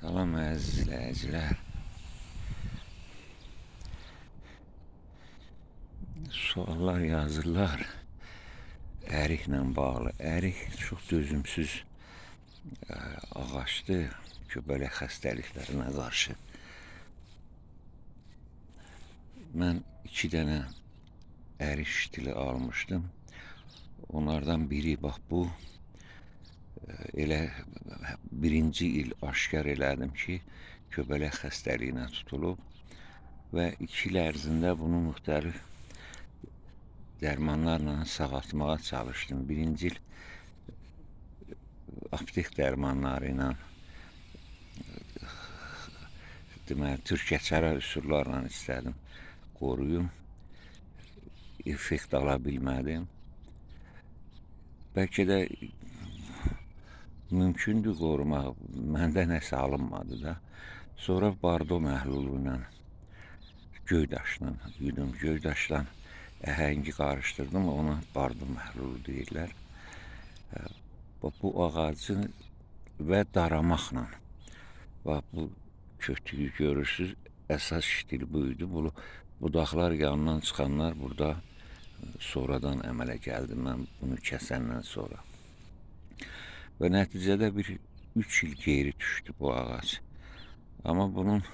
Salam əziz izləyicilər. Suallar yazırlar əriklə bağlı. Ərik çox dözümsüz ağaçdır göbələk xəstəliklərinə qarşı. Mən 2 dənə ərik ştili almışdım. Onlardan biri bax bu. Elə birinci il aşkar elədim ki, göbələk xəstəliyinə tutulub və 2 il ərzində bunu müxtəlif dərmanlarla sağaltmağa çalışdım. Birinci il aptek dərmanları ilə, deməli, türkəçara üsullarla istədim qoruyum. Effekt ala bilmədim. Bəlkə də mümkündür qorumaq, məndə nəsə alınmadı da. Sonra bardo məhlulu ilə, göydaşla yudum, göydaşla əhəngi qarışdırdım, ona bardo məhlulu deyirlər. Bu ağacı və daramaqla, bax bu kötüyü görürsünüz, əsas ştil buydu. Bu budaqlar yanından çıxanlar burada sonradan əmələ gəldi, mən bunu kəsəndən sonra. Və nəticədə bir 3 il geri düşdü bu ağac. Amma bunun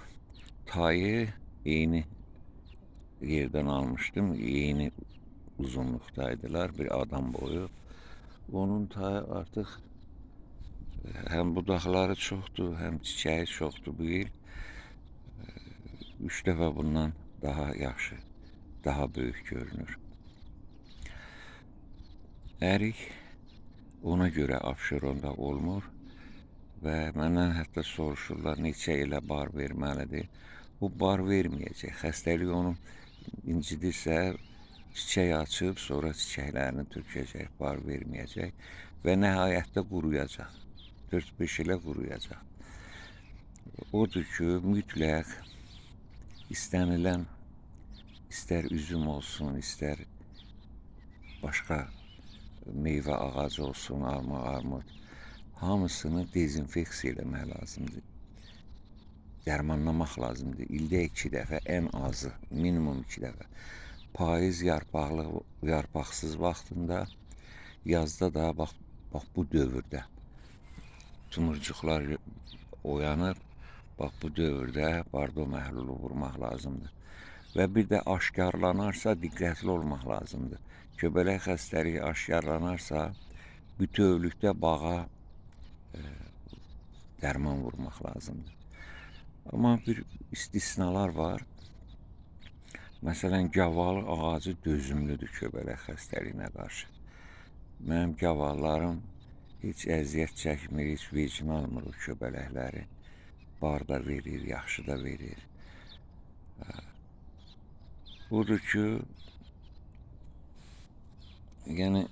tayı eyni yerdən almışdım, eyni uzunluqdaydılar, bir adam boyu. Onun tayı artıq həm budaqları çoxdur, həm çiçəyi çoxdur bu il. 3 dəfə bundan daha yaxşı, daha böyük görünür. Ərik ona görə Abşeronda olmur və məndən hətta soruşurlar neçə ilə bar verməlidir. Bu bar verməyəcək. Xəstəlik onu incidirsə, çiçək açıb, sonra çiçəklərini tökəcək, bar verməyəcək və nəhayətdə quruyacaq. 4-5 ilə quruyacaq. Odur ki, mütləq istənilən, istər üzüm olsun, istər başqa meyvə ağacı olsun, alma, armud, hamısını dezinfeksiya eləmək lazımdır. Dərmanlamaq lazımdır. İldə 2 dəfə, ən azı, minimum 2 dəfə. Payız yarpaqlı, yarpaqsız vaxtında, yazda da bax bu dövrdə tumurcuqlar oyanır. Bax bu dövrdə bardo məhlulu vurmaq lazımdır. Və bir də aşkarlanarsa diqqətli olmaq lazımdır. Göbələk xəstəliyi aşkarlanarsa bütövlükdə bağa dərman vurmaq lazımdır. Amma bir istisnalar var. Məsələn, gavalı ağacı dözümlüdür göbələk xəstəliyinə qarşı. Mənim gavallarım heç əziyyət çəkmir, heç vecin almır o göbələkləri. Bar da verir, yaxşı da verir. Budur ki, yəni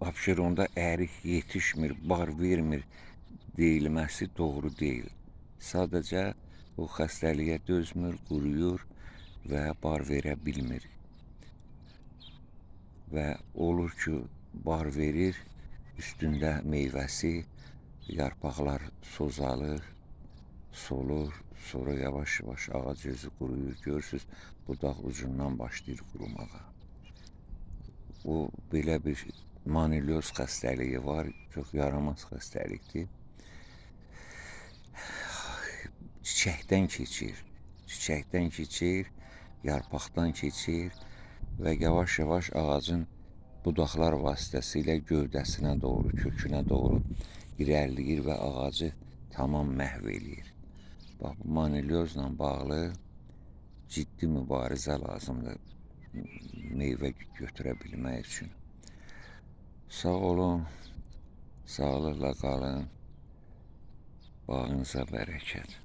Abşeronda ərik yetişmir, bar vermir deyilməsi doğru deyil. Sadəcə o xəstəliyə dözmür, quruyur və bar verə bilmir. Və olur ki, bar verir, üstündə meyvəsi, yarpaqlar sozalır, solur, sonra yavaş-yavaş ağac özü quruyur. Görürsünüz, budaq ucundan başlayır qurumağa. O, belə bir manilyoz xəstəliyi var, çox yaramaz xəstəlikdir. Çiçəkdən keçir, yarpaqdan keçir və yavaş-yavaş ağacın budaqlar vasitəsilə gövdəsinə doğru, kökünə doğru irəliləyir və ağacı tamam məhv eləyir. Bax, bu manilyozla bağlı ciddi mübarizə lazımdır meyvə götürə bilmək üçün. Sağ olun, sağlıqla qalın, bağınıza bərəkət.